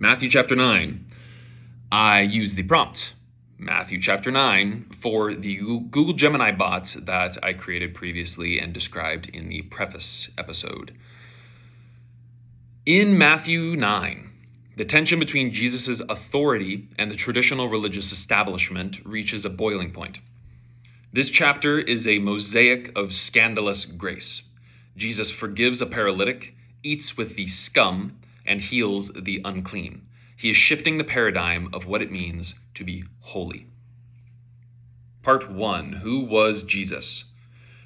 Matthew chapter 9. I use the prompt, Matthew chapter 9, for the Google Gemini bot that I created previously and described in the preface episode. In Matthew 9, the tension between Jesus' authority and the traditional religious establishment reaches a boiling point. This chapter is a mosaic of scandalous grace. Jesus forgives a paralytic, eats with the scum, and heals the unclean. He is shifting the paradigm of what it means to be holy. Part 1. Who was Jesus?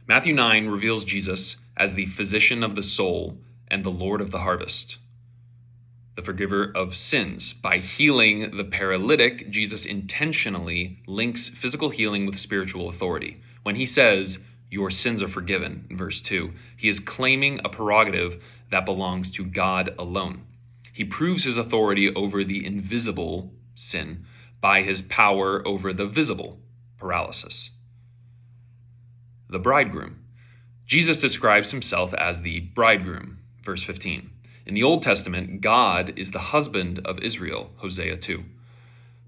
Matthew 9 reveals Jesus as the physician of the soul and the Lord of the harvest, the forgiver of sins. By healing the paralytic, Jesus intentionally links physical healing with spiritual authority. When he says, "Your sins are forgiven," in verse 2, he is claiming a prerogative that belongs to God alone. He proves his authority over the invisible sin by his power over the visible paralysis. The bridegroom. Jesus describes himself as the bridegroom, verse 15. In the Old Testament, God is the husband of Israel, Hosea 2.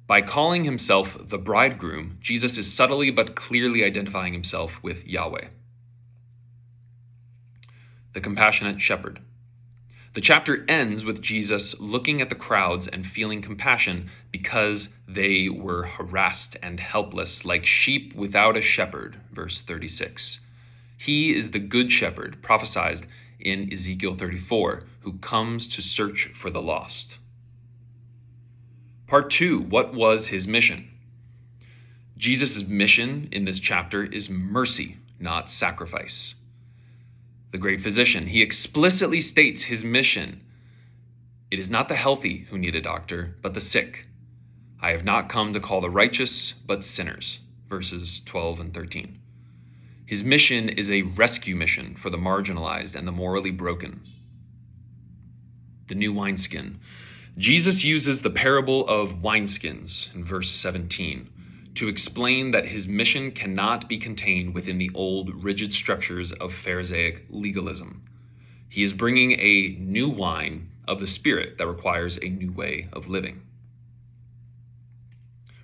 By calling himself the bridegroom, Jesus is subtly but clearly identifying himself with Yahweh. The compassionate shepherd. The chapter ends with Jesus looking at the crowds and feeling compassion because they were harassed and helpless like sheep without a shepherd, verse 36. He is the good shepherd prophesied in Ezekiel 34, who comes to search for the lost. Part 2, what was his mission? Jesus' mission in this chapter is mercy, not sacrifice. The great physician, he explicitly states his mission. It is not the healthy who need a doctor, but the sick. I have not come to call the righteous, but sinners, verses 12 and 13. His mission is a rescue mission for the marginalized and the morally broken. The new wineskin. Jesus uses the parable of wineskins in verse 17 to explain that his mission cannot be contained within the old rigid structures of Pharisaic legalism. He is bringing a new wine of the Spirit that requires a new way of living.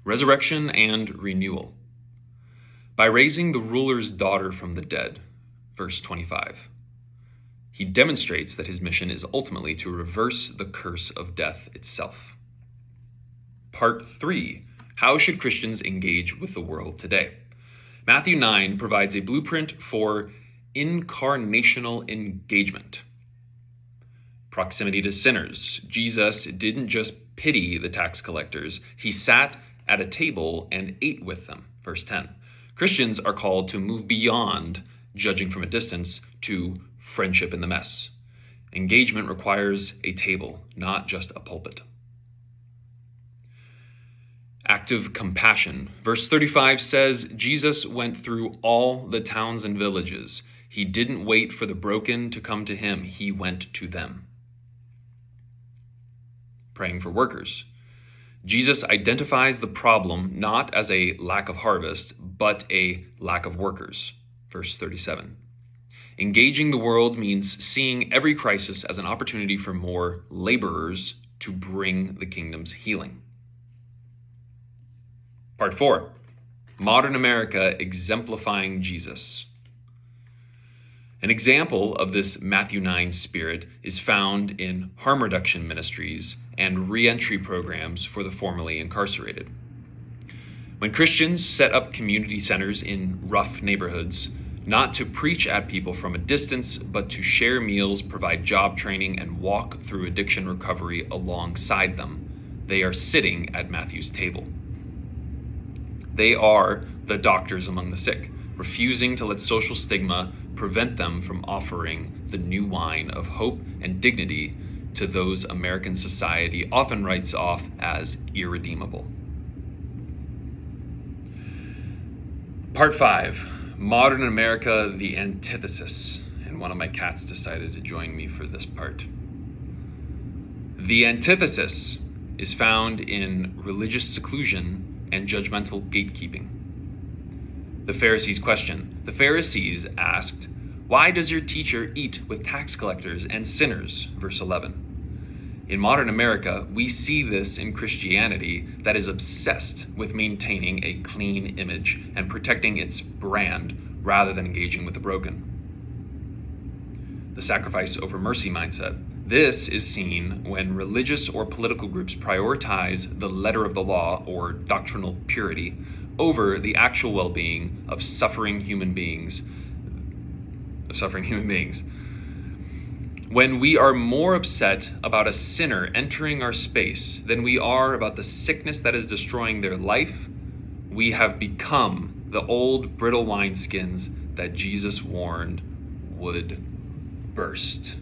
Resurrection and renewal. By raising the ruler's daughter from the dead, verse 25, he demonstrates that his mission is ultimately to reverse the curse of death itself. Part 3. How should Christians engage with the world today? Matthew 9 provides a blueprint for incarnational engagement. Proximity to sinners. Jesus didn't just pity the tax collectors, he sat at a table and ate with them, verse 10. Christians are called to move beyond judging from a distance to friendship in the mess. Engagement requires a table, not just a pulpit. Active compassion. Verse 35 says, Jesus went through all the towns and villages. He didn't wait for the broken to come to him. He went to them. Praying for workers. Jesus identifies the problem not as a lack of harvest, but a lack of workers. Verse 37. Engaging the world means seeing every crisis as an opportunity for more laborers to bring the kingdom's healing. Part 4, modern America exemplifying Jesus. An example of this Matthew 9 spirit is found in harm reduction ministries and reentry programs for the formerly incarcerated. When Christians set up community centers in rough neighborhoods, not to preach at people from a distance, but to share meals, provide job training, and walk through addiction recovery alongside them, they are sitting at Matthew's table. They are the doctors among the sick, refusing to let social stigma prevent them from offering the new wine of hope and dignity to those American society often writes off as irredeemable. Part 5, modern America, the antithesis. And one of my cats decided to join me for this part. The antithesis is found in religious seclusion and judgmental gatekeeping. The Pharisees' question. The Pharisees asked, "Why does your teacher eat with tax collectors and sinners?" Verse 11. In modern America, we see this in Christianity that is obsessed with maintaining a clean image and protecting its brand rather than engaging with the broken. The sacrifice over mercy mindset. This is seen when religious or political groups prioritize the letter of the law or doctrinal purity over the actual well-being of suffering human beings. When we are more upset about a sinner entering our space than we are about the sickness that is destroying their life, we have become the old brittle wineskins that Jesus warned would burst.